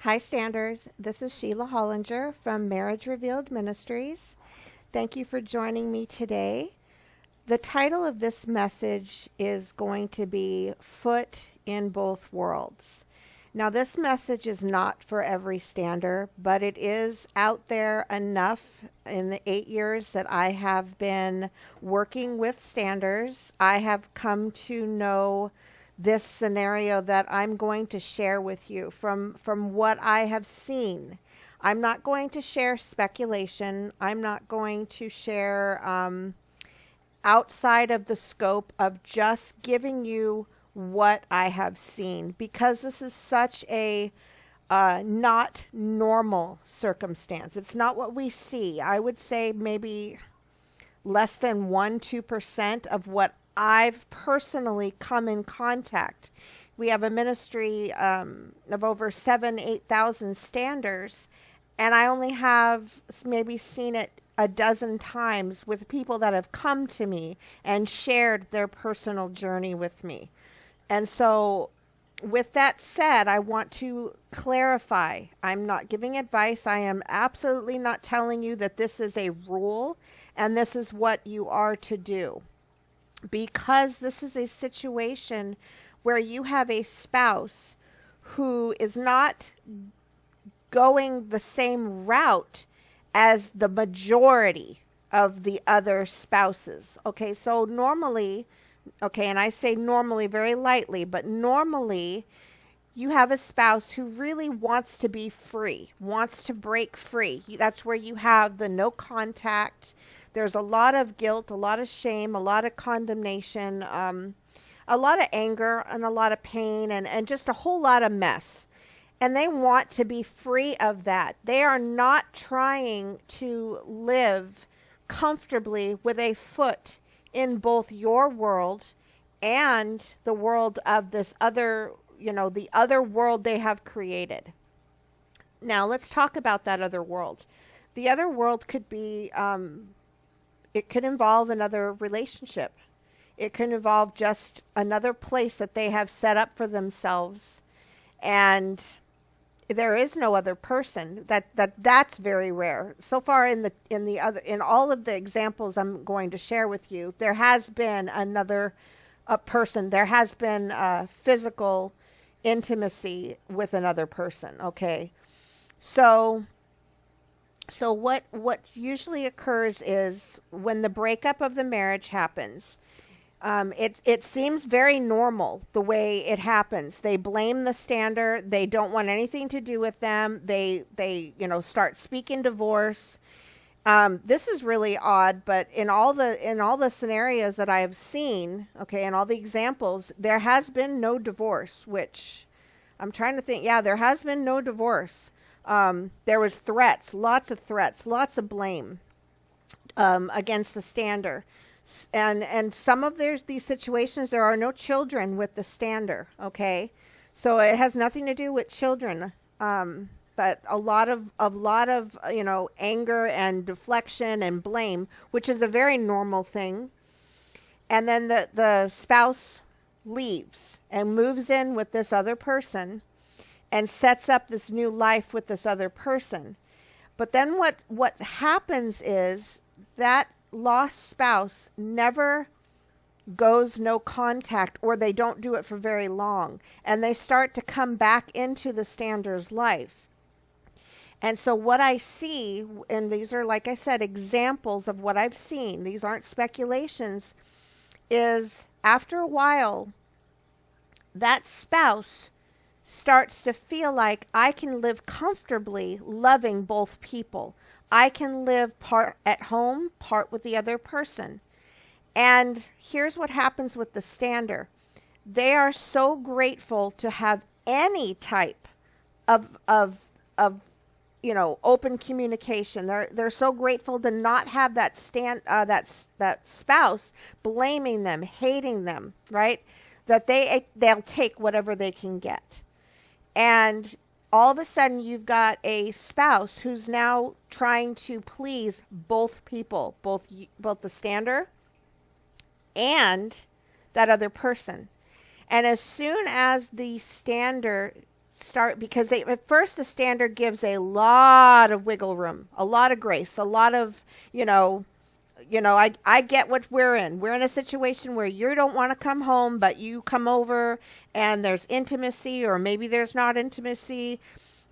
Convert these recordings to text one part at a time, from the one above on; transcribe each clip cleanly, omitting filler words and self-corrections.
Hi, Standers. This is Sheila Hollinger from Marriage Revealed Ministries. Thank you for joining me today. The title of this message is going to be Foot in Both Worlds. Now, this message is not for every stander, but it is out there enough in the 8 years that I have been working with standers. I have come to know this scenario that I'm going to share with you from what I have seen. I'm not going to share speculation. I'm not going to share outside of the scope of just giving you what I have seen, because this is such a not normal circumstance. It's not what we see. I would say maybe less than 1-2% of what I've personally come in contact. We have a ministry of over 8,000 standers, and I only have maybe seen it a dozen times with people that have come to me and shared their personal journey with me. And so with that said, I want to clarify, I'm not giving advice. I am absolutely not telling you that this is a rule and this is what you are to do. Because this is a situation where you have a spouse who is not going the same route as the majority of the other spouses. Okay, so normally, and I say normally very lightly, but normally you have a spouse who really wants to be free, wants to break free. That's where you have the no contact. There's a lot of guilt, a lot of shame, a lot of condemnation, a lot of anger, and a lot of pain, and just a whole lot of mess. And they want to be free of that. They are not trying to live comfortably with a foot in both your world and the world of this other, the other world they have created. Now, let's talk about that other world. The other world could be, it could involve another relationship. It could involve just another place that they have set up for themselves, and there is no other person. That's very rare. So far in all of the examples I'm going to share with you, there has been another person. There has been physical intimacy with another person. Okay, so what usually occurs is when the breakup of the marriage happens, it seems very normal the way it happens. They blame the stander. They don't want anything to do with them. They start speaking divorce. This is really odd, but in all the scenarios that I have seen, and all the examples, there has been no divorce, which I'm trying to think. Yeah, there has been no divorce. There was threats, lots of blame against the stander. And some of these situations, there are no children with the stander, okay? So it has nothing to do with children, but a lot of anger and deflection and blame, which is a very normal thing. And then the spouse leaves and moves in with this other person and sets up this new life with this other person. But then what happens is that lost spouse never goes no contact, or they don't do it for very long, and they start to come back into the stander's life. And so what I see, and these are, like I said, examples of what I've seen, these aren't speculations, is after a while, that spouse starts to feel like, I can live comfortably loving both people. I can live part at home, part with the other person. And here's what happens with the stander. They are so grateful to have any type of open communication. They're so grateful to not have that spouse blaming them, hating them, right? That they'll take whatever they can get. And all of a sudden, you've got a spouse who's now trying to please both people, both the stander and that other person. And as soon as the stander start, because at first the standard gives a lot of wiggle room, a lot of grace, a lot of, I get what we're in. We're in a situation where you don't want to come home, but you come over and there's intimacy, or maybe there's not intimacy.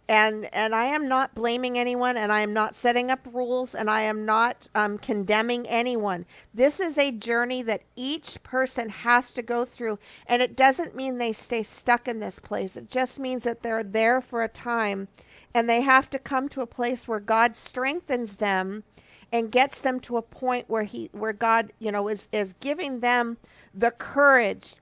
And I am not blaming anyone, and I am not setting up rules, and I am not condemning anyone. This is a journey that each person has to go through, and it doesn't mean they stay stuck in this place. It just means that they're there for a time, and they have to come to a place where God strengthens them and gets them to a point where God, is giving them the courage,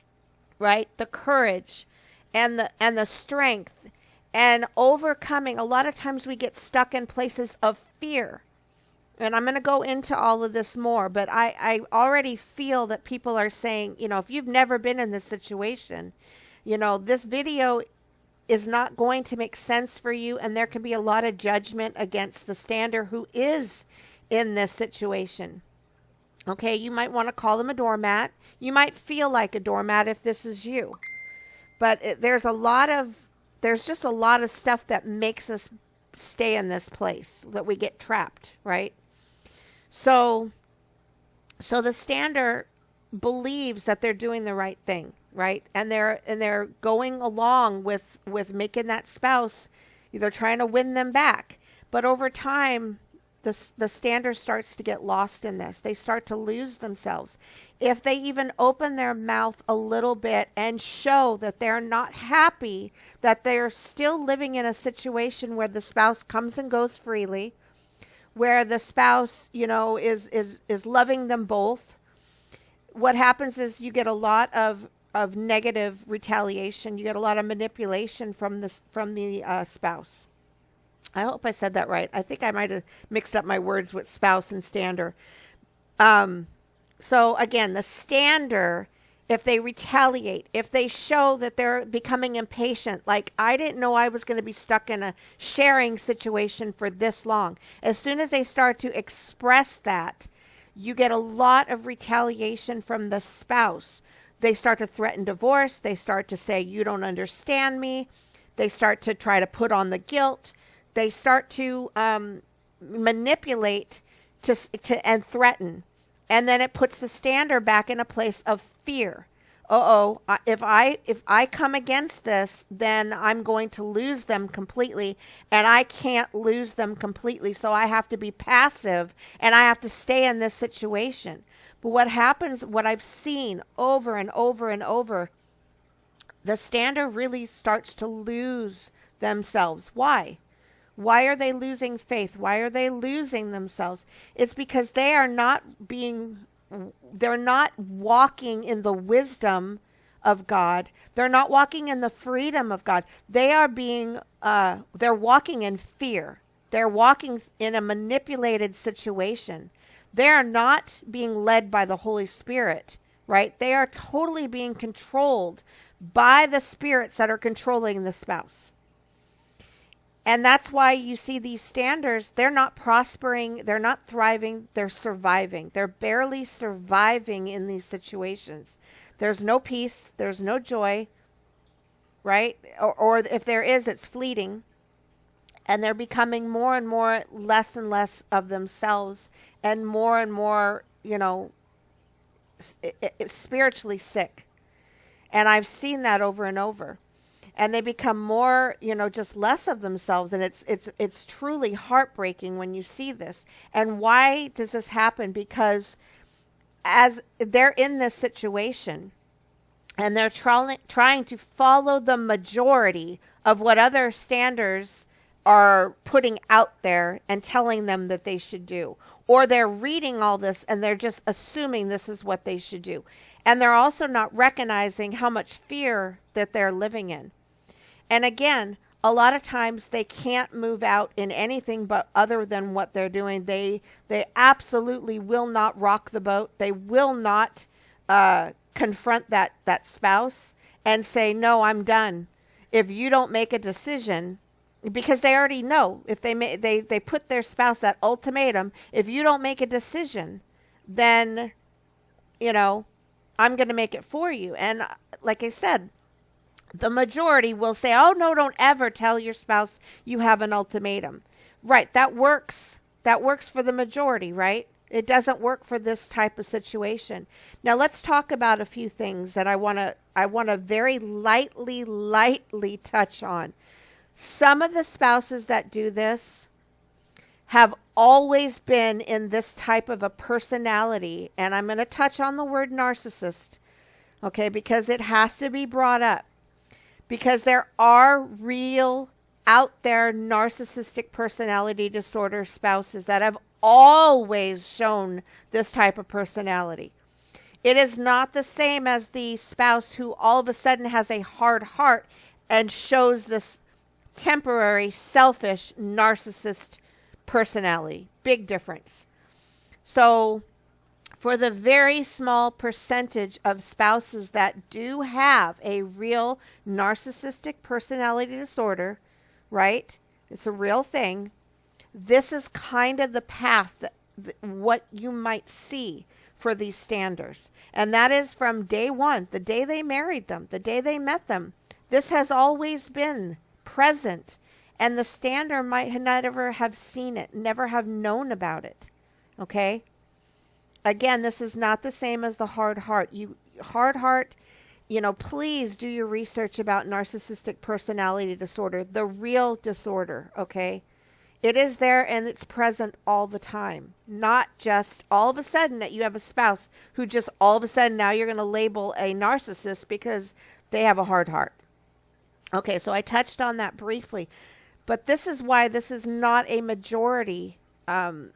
right? The courage and the strength. And overcoming. A lot of times we get stuck in places of fear. And I'm going to go into all of this more, but I already feel that people are saying, if you've never been in this situation, this video is not going to make sense for you. And there can be a lot of judgment against the stander who is in this situation. Okay, you might want to call them a doormat. You might feel like a doormat if this is you. But there's just a lot of stuff that makes us stay in this place, that we get trapped, right? So the stander believes that they're doing the right thing, right? And they're going along with making that spouse, they're trying to win them back. But over time, the stander starts to get lost in this. They start to lose themselves. If they even open their mouth a little bit and show that they're not happy, that they're still living in a situation where the spouse comes and goes freely, where the spouse, is loving them both, what happens is you get a lot of negative retaliation. You get a lot of manipulation from the spouse. I hope I said that right. I think I might have mixed up my words with spouse and stander. So again, the stander, if they retaliate, if they show that they're becoming impatient, like I didn't know I was going to be stuck in a sharing situation for this long. As soon as they start to express that, you get a lot of retaliation from the spouse. They start to threaten divorce. They start to say, you don't understand me. They start to try to put on the guilt. They start to manipulate and threaten. And then it puts the stander back in a place of fear. If I come against this, then I'm going to lose them completely. And I can't lose them completely. So I have to be passive and I have to stay in this situation. But what happens, what I've seen over and over and over, the stander really starts to lose themselves. Why? Why are they losing faith? Why are they losing themselves? It's because they're not walking in the wisdom of God. They're not walking in the freedom of God. They're walking in fear. They're walking in a manipulated situation. They are not being led by the Holy Spirit, right? They are totally being controlled by the spirits that are controlling the spouse. And that's why you see these standers, they're not prospering, they're not thriving, they're surviving. They're barely surviving in these situations. There's no peace, there's no joy, right? Or if there is, it's fleeting. And they're becoming more and more, less and less of themselves, and more, spiritually sick. And I've seen that over and over. And they become more, just less of themselves. And it's truly heartbreaking when you see this. And why does this happen? Because as they're in this situation and they're trying to follow the majority of what other standards are putting out there and telling them that they should do. Or they're reading all this and they're just assuming this is what they should do. And they're also not recognizing how much fear that they're living in. And again, a lot of times they can't move out in anything but other than what they're doing. They absolutely will not rock the boat. They will not confront that spouse and say, no, I'm done. If you don't make a decision, because they already know, if they put their spouse that ultimatum, if you don't make a decision, then, I'm going to make it for you. And like I said, The majority will say, oh, no, don't ever tell your spouse you have an ultimatum. Right, that works. That works for the majority, right? It doesn't work for this type of situation. Now, let's talk about a few things that I want to very lightly touch on. Some of the spouses that do this have always been in this type of a personality, and I'm going to touch on the word narcissist, okay, because it has to be brought up. Because there are real out there narcissistic personality disorder spouses that have always shown this type of personality. It is not the same as the spouse who all of a sudden has a hard heart and shows this temporary, selfish, narcissist personality. Big difference. So, for the very small percentage of spouses that do have a real narcissistic personality disorder, right? It's a real thing. This is kind of the path, what you might see for these standers. And that is from day one, the day they married them, the day they met them. This has always been present. And the stander might never have seen it, never have known about it. Okay? Again, this is not the same as the hard heart. Hard heart, please do your research about narcissistic personality disorder, the real disorder, okay? It is there and it's present all the time. Not just all of a sudden that you have a spouse who just all of a sudden now you're going to label a narcissist because they have a hard heart. Okay, so I touched on that briefly. But this is why this is not a majority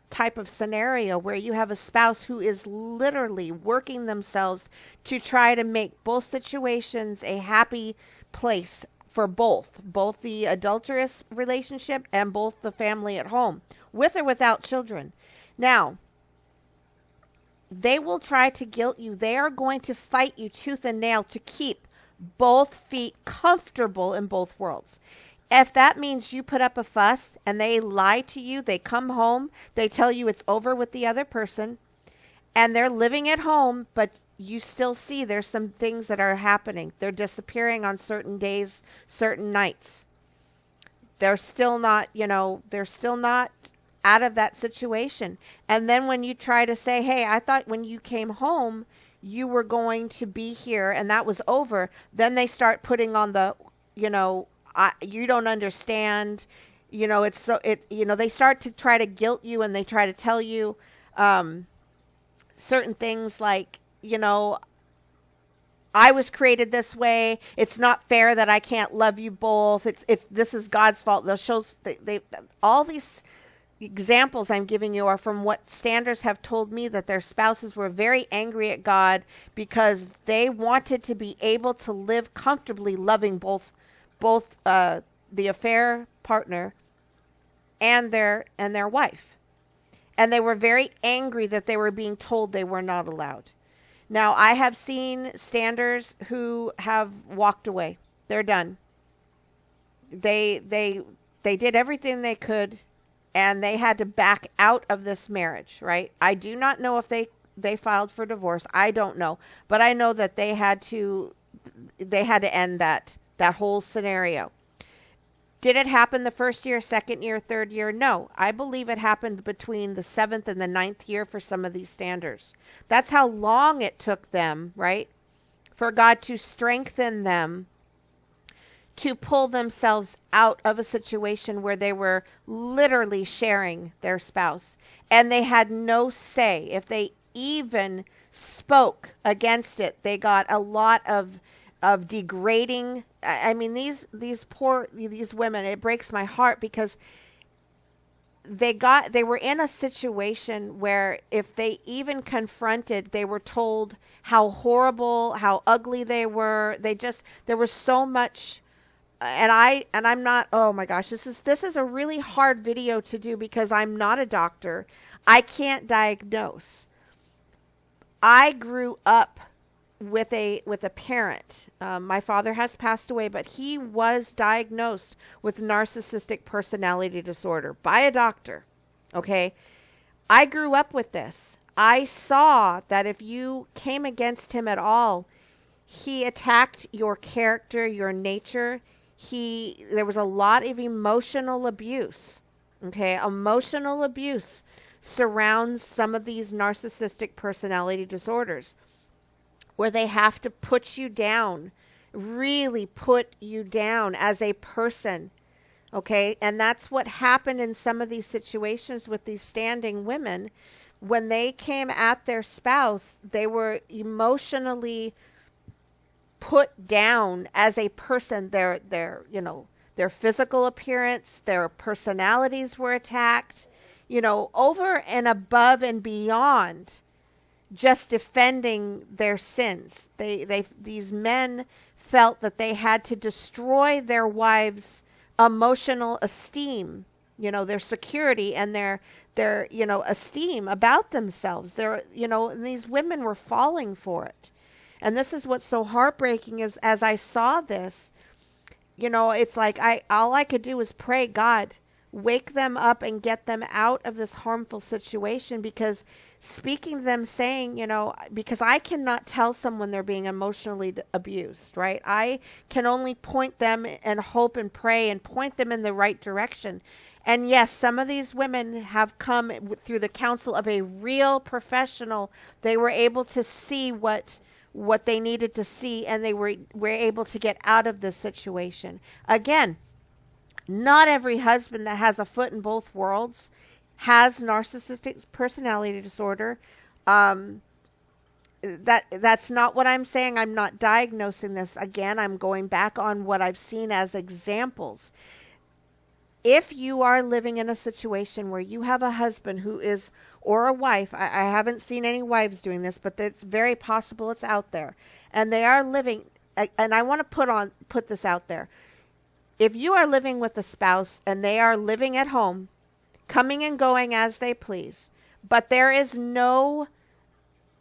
type of scenario where you have a spouse who is literally working themselves to try to make both situations a happy place for both the adulterous relationship and both the family at home, with or without children. Now, they will try to guilt you. They are going to fight you tooth and nail to keep both feet comfortable in both worlds. If that means you put up a fuss and they lie to you, they come home, they tell you it's over with the other person, and they're living at home, but you still see there's some things that are happening. They're disappearing on certain days, certain nights. They're still not, out of that situation. And then when you try to say, hey, I thought when you came home, you were going to be here and that was over, then they start putting on the, you don't understand, they start to try to guilt you and they try to tell you certain things like, I was created this way. It's not fair that I can't love you both. This is God's fault. They'll show all these examples I'm giving you are from what standers have told me, that their spouses were very angry at God because they wanted to be able to live comfortably loving both the affair partner and their wife. And they were very angry that they were being told they were not allowed. Now, I have seen standers who have walked away. They're done. They did everything they could, and they had to back out of this marriage, right? I do not know if they filed for divorce. I don't know. But I know that they had to end that whole scenario. Did it happen the first year, second year, third year? No. I believe it happened between the 7th and the 9th year for some of these standers. That's how long it took them, right? For God to strengthen them to pull themselves out of a situation where they were literally sharing their spouse. And they had no say. If they even spoke against it, they got a lot of degrading. I mean, these women, it breaks my heart because they were in a situation where if they even confronted, they were told how horrible, how ugly they were. There was so much, and I'm not, oh my gosh, this is a really hard video to do because I'm not a doctor. I can't diagnose. I grew up with a parent. My father has passed away, but he was diagnosed with narcissistic personality disorder by a doctor. Okay. I grew up with this. I saw that if you came against him at all, He attacked your character, your nature. There was a lot of emotional abuse. Okay, emotional abuse surrounds some of these narcissistic personality disorders, where they have to put you down, really put you down as a person. Okay, and that's what happened in some of these situations with these standing women. When they came at their spouse, they were emotionally put down as a person. Their physical appearance, their personalities were attacked, over and above and beyond just defending their sins. These men felt that they had to destroy their wives' emotional esteem, their security and their esteem about themselves. And these women were falling for it. And this is what's so heartbreaking is, as I saw this, it's like all I could do was pray, God, wake them up and get them out of this harmful situation, because speaking to them, saying, because I cannot tell someone they're being emotionally abused, right? I can only point them and hope and pray and point them in the right direction. And yes, some of these women have come through the counsel of a real professional. They were able to see what they needed to see, and they were able to get out of this situation. Again, not every husband that has a foot in both worlds has narcissistic personality disorder. That's not what I'm saying. I'm not diagnosing this. Again, I'm going back on what I've seen as examples. If you are living in a situation where you have a husband who is, or a wife, I haven't seen any wives doing this, but it's very possible it's out there, and they are living, and I want to put this out there. If you are living with a spouse and they are living at home, coming and going as they please, but there is no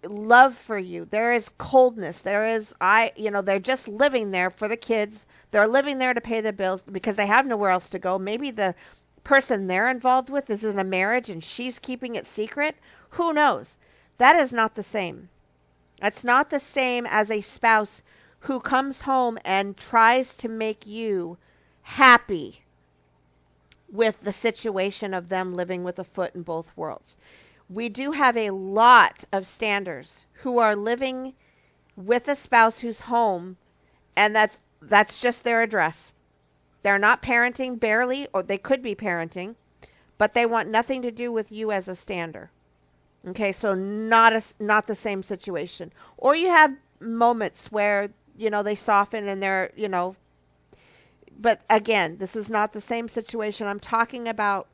love for you, there is coldness, they're just living there for the kids, they're living there to pay the bills because they have nowhere else to go. Maybe the person they're involved with is in a marriage and she's keeping it secret. Who knows? That is not the same. That's not the same as a spouse who comes home and tries to make you happy with the situation of them living with a foot in both worlds. We do have a lot of standers who are living with a spouse who's home, and that's just their address. They're not parenting, barely, or they could be parenting, but they want nothing to do with you as a stander. Okay, so not the same situation. Or you have moments where, they soften and they're, but again, this is not the same situation. I'm talking about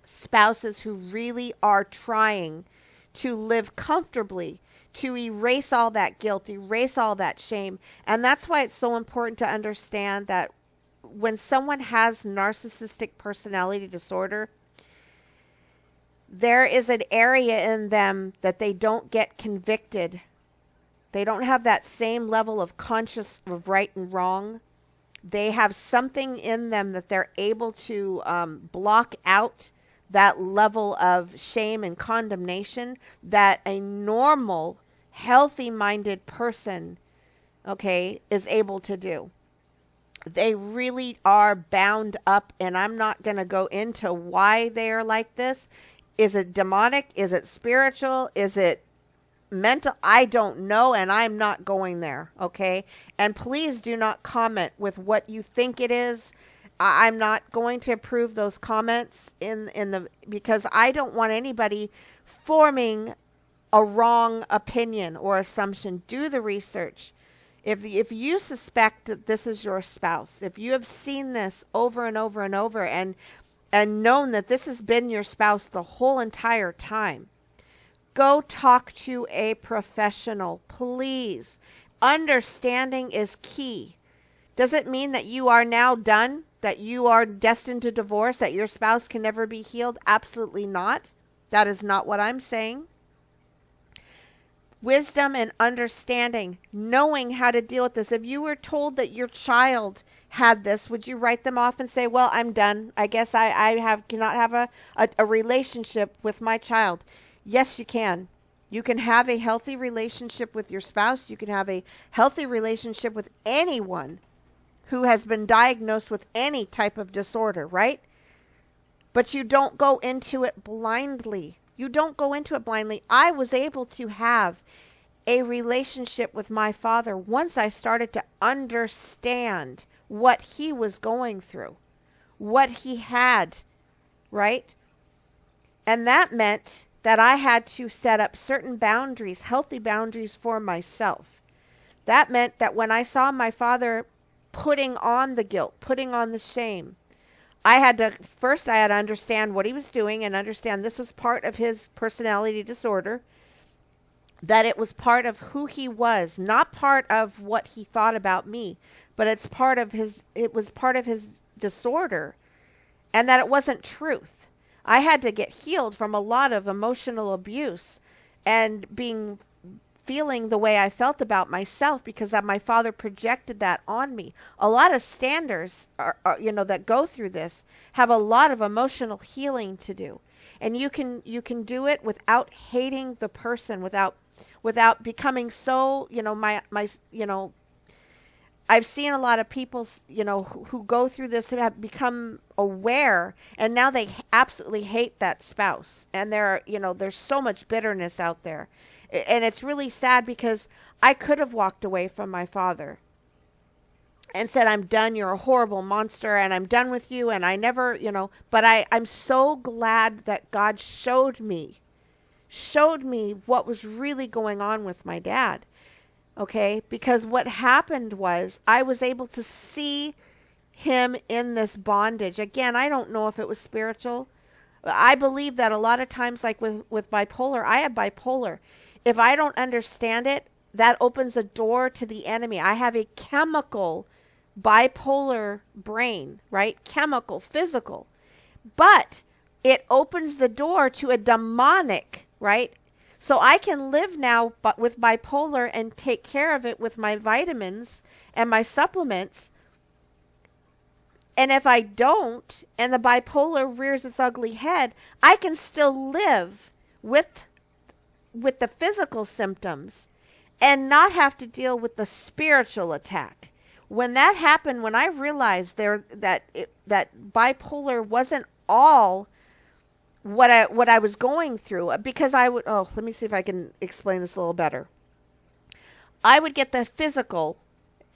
spouses who really are trying to live comfortably, to erase all that guilt, erase all that shame. And that's why it's so important to understand that when someone has narcissistic personality disorder, there is an area in them that they don't get convicted. They don't have that same level of conscious of right and wrong. They have something in them that they're able to block out that level of shame and condemnation that a normal, healthy-minded person, is able to do. They really are bound up, and I'm not going to go into why they are like this. Is it demonic? Is it spiritual? Is it mental? I don't know, and I'm not going there, okay? And please do not comment with what you think it is. I'm not going to approve those comments because I don't want anybody forming a wrong opinion or assumption. Do the research. If you suspect that this is your spouse, if you have seen this over and over and over and known that this has been your spouse the whole entire time, go talk to a professional, please. Understanding is key. Does it mean that you are now done? That you are destined to divorce? That your spouse can never be healed? Absolutely not. That is not what I'm saying. Wisdom and understanding, knowing how to deal with this. If you were told that your child had this, would you write them off and say, well, I'm done. I guess I cannot have a relationship with my child? Yes, you can. You can have a healthy relationship with your spouse. You can have a healthy relationship with anyone who has been diagnosed with any type of disorder, right? But you don't go into it blindly. You don't go into it blindly. I was able to have a relationship with my father once I started to understand what he was going through, what he had, right? And that meant that I had to set up certain boundaries, healthy boundaries for myself. That meant that when I saw my father putting on the guilt, putting on the shame, I had to understand what he was doing and understand this was part of his personality disorder, that it was part of who he was, not part of what he thought about me, but it was part of his disorder, and that it wasn't truth. I had to get healed from a lot of emotional abuse and feeling the way I felt about myself because my father projected that on me. A lot of standers that go through this have a lot of emotional healing to do. And you can do it without hating the person, without becoming so, I've seen a lot of people, who go through this have become aware, and now they absolutely hate that spouse. And there's so much bitterness out there. And it's really sad because I could have walked away from my father and said, I'm done, you're a horrible monster, and I'm done with you, and I never, but I'm so glad that God showed me what was really going on with my dad. Okay, because what happened was I was able to see him in this bondage. Again, I don't know if it was spiritual. I believe that a lot of times, like with bipolar, I have bipolar. If I don't understand it, that opens a door to the enemy. I have a chemical bipolar brain, right? Chemical, physical. But it opens the door to a demonic, right? So I can live now but with bipolar and take care of it with my vitamins and my supplements. And if I don't, and the bipolar rears its ugly head, I can still live with the physical symptoms and not have to deal with the spiritual attack. When that happened, when I realized that bipolar wasn't all what I was going through, because let me see if I can explain this a little better. I would get the physical,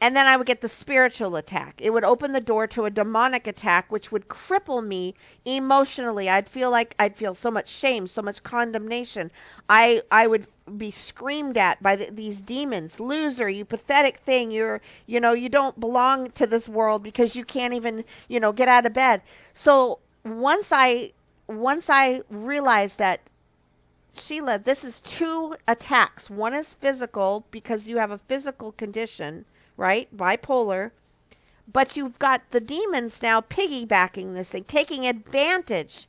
and then I would get the spiritual attack. It would open the door to a demonic attack, which would cripple me emotionally. I'd feel so much shame, so much condemnation. I would be screamed at by these demons. Loser, you pathetic thing. You don't belong to this world because you can't even, get out of bed. So once I realized that, Sheila, this is two attacks. One is physical because you have a physical condition, right? Bipolar. But you've got the demons now piggybacking this thing, taking advantage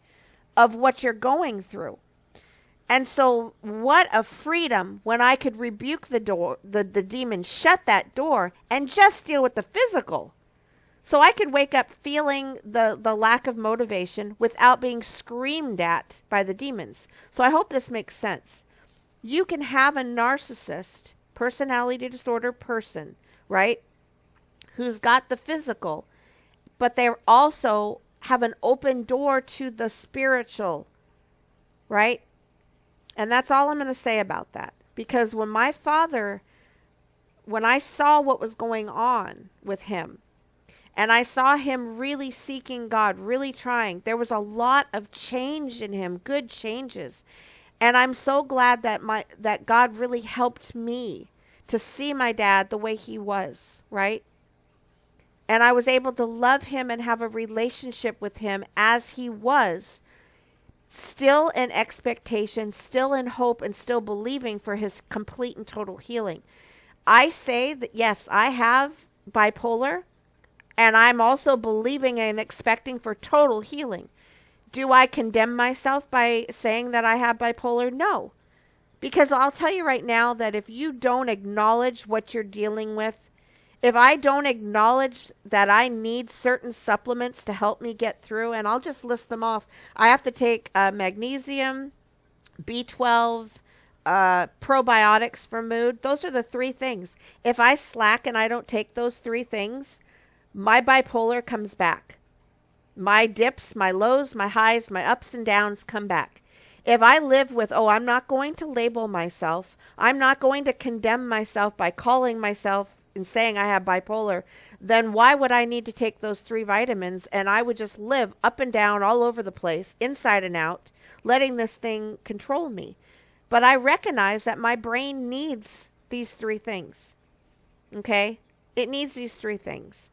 of what you're going through. And so what a freedom when I could rebuke the demon, shut that door, and just deal with the physical. So I could wake up feeling the lack of motivation without being screamed at by the demons. So I hope this makes sense. You can have a narcissist, personality disorder person, right, who's got the physical, but they also have an open door to the spiritual, right? And that's all I'm going to say about that. Because when I saw what was going on with him, and I saw him really seeking God, really trying, there was a lot of change in him, good changes. And I'm so glad that God really helped me to see my dad the way he was, right? And I was able to love him and have a relationship with him as he was, still in expectation, still in hope, and still believing for his complete and total healing. I say that, yes, I have bipolar, and I'm also believing and expecting for total healing. Do I condemn myself by saying that I have bipolar? No. Because I'll tell you right now that if you don't acknowledge what you're dealing with, if I don't acknowledge that I need certain supplements to help me get through, and I'll just list them off. I have to take magnesium, B12, probiotics for mood. Those are the three things. If I slack and I don't take those three things, my bipolar comes back. My dips, my lows, my highs, my ups and downs come back. If I live with, I'm not going to label myself, I'm not going to condemn myself by calling myself and saying I have bipolar, then why would I need to take those 3 vitamins? And I would just live up and down all over the place, inside and out, letting this thing control me. But I recognize that my brain needs these 3 things. Okay? It needs these 3 things.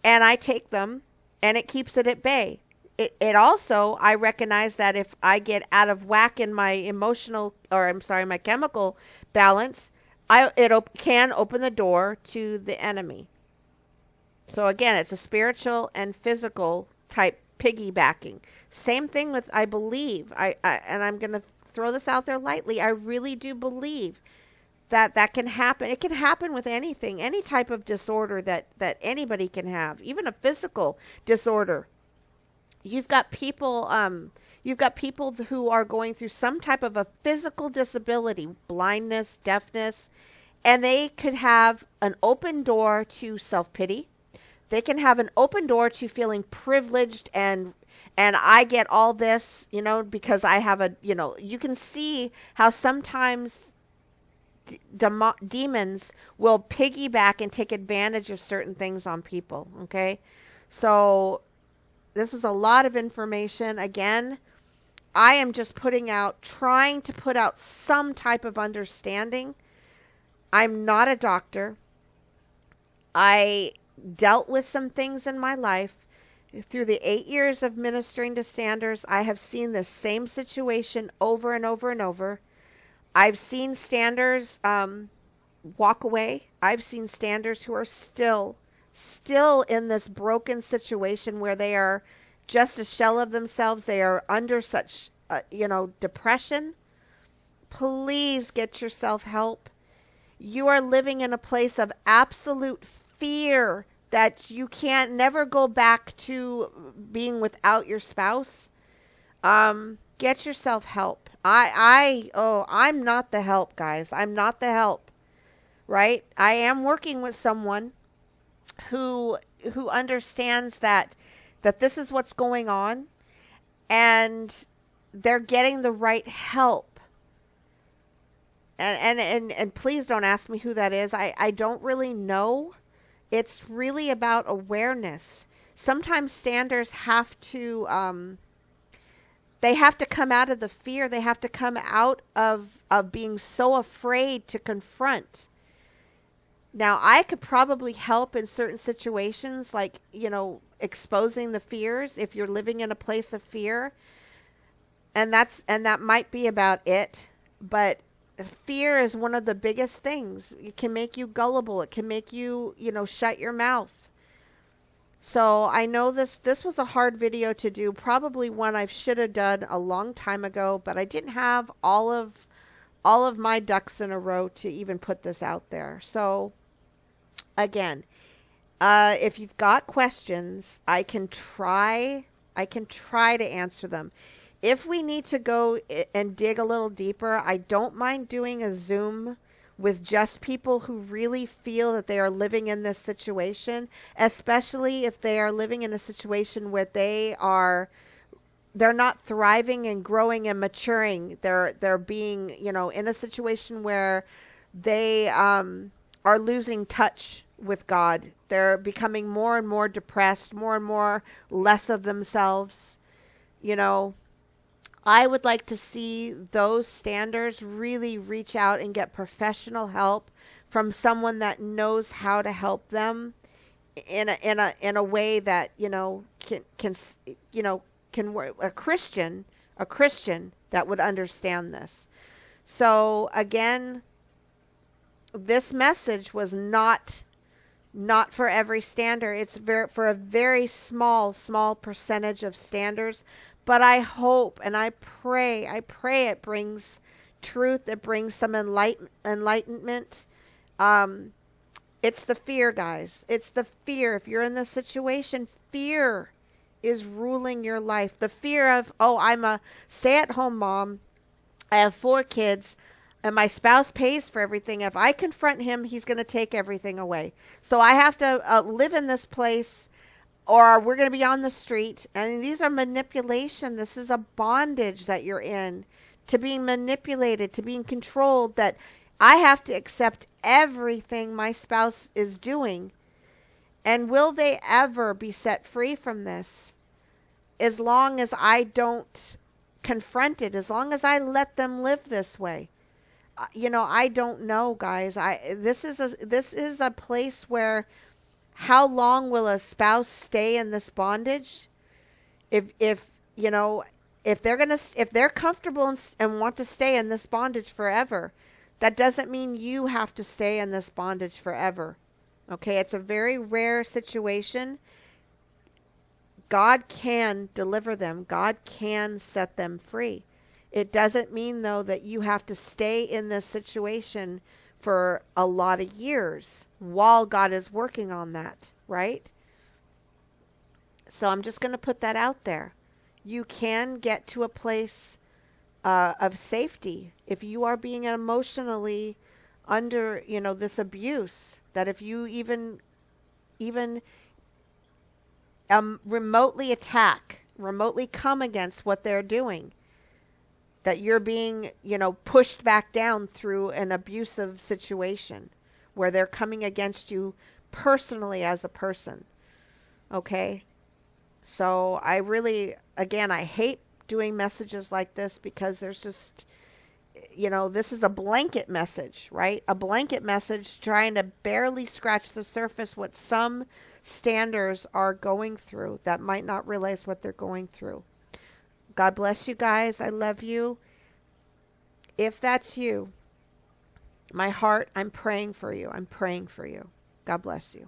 And I take them, and it keeps it at bay. It also, I recognize that if I get out of whack in my my chemical balance, it can open the door to the enemy. So again, it's a spiritual and physical type piggybacking. Same thing with, I believe, and I'm going to throw this out there lightly, I really do believe that can happen. It can happen with anything, any type of disorder that anybody can have, even a physical disorder. You've got people who are going through some type of a physical disability, blindness, deafness, and they could have an open door to self-pity. They can have an open door to feeling privileged and I get all this, because I have you can see how sometimes demons will piggyback and take advantage of certain things on people. Okay. So this was a lot of information. Again, I am just trying to put out some type of understanding. I'm not a doctor. I dealt with some things in my life. Through the 8 years of ministering to standers, I have seen the same situation over and over and over. I've seen standers walk away. I've seen standers who are still in this broken situation where they are just a shell of themselves. They are under such, depression. Please get yourself help. You are living in a place of absolute fear that you can't never go back to being without your spouse. Get yourself help. I'm not the help, guys. I'm not the help, right? I am working with someone who understands that this is what's going on, and they're getting the right help. And please don't ask me who that is. I don't really know. It's really about awareness. Sometimes standers have to they have to come out of the fear. They have to come out of being so afraid to confront. Now, I could probably help in certain situations, like, exposing the fears if you're living in a place of fear. And that might be about it. But fear is one of the biggest things. It can make you gullible. It can make you, shut your mouth. So I know this was a hard video to do, probably one I should have done a long time ago, but I didn't have all of my ducks in a row to even put this out there. So again, if you've got questions, I can try to answer them. If we need to go and dig a little deeper, I don't mind doing a Zoom with just people who really feel that they are living in this situation, especially if they are living in a situation where they're not thriving and growing and maturing. They're being, in a situation where they are losing touch with God. They're becoming more and more depressed, more and more less of themselves. I would like to see those standers really reach out and get professional help from someone that knows how to help them in a way that can work. A Christian that would understand this. So again, this message was not for every stander. It's for a very small percentage of standers. But I hope and I pray it brings truth. It brings some enlightenment. It's the fear, guys. It's the fear. If you're in this situation, fear is ruling your life. The fear of, I'm a stay-at-home mom. I have 4 kids. And my spouse pays for everything. If I confront him, he's going to take everything away. So I have to live in this place, or we're going to be on the street. And these are manipulation. This is a bondage that you're in, to being manipulated, to being controlled, that I have to accept everything my spouse is doing. And will they ever be set free from this? As long as I don't confront it, as long as I let them live this way. I don't know, guys. This is a place where, how long will a spouse stay in this bondage? If they're comfortable and want to stay in this bondage forever, that doesn't mean you have to stay in this bondage forever. Okay, it's a very rare situation. God can deliver them. God can set them free. It doesn't mean, though, that you have to stay in this situation for a lot of years while God is working on that, right? So I'm just going to put that out there. You can get to a place of safety if you are being emotionally under, this abuse. That if you even remotely attack, remotely come against what they're doing, that you're being, pushed back down through an abusive situation where they're coming against you personally as a person. Okay? So I really, again, I hate doing messages like this, because there's just, this is a blanket message, right? A blanket message trying to barely scratch the surface what some standers are going through that might not realize what they're going through. God bless you guys. I love you. If that's you, my heart, I'm praying for you. I'm praying for you. God bless you.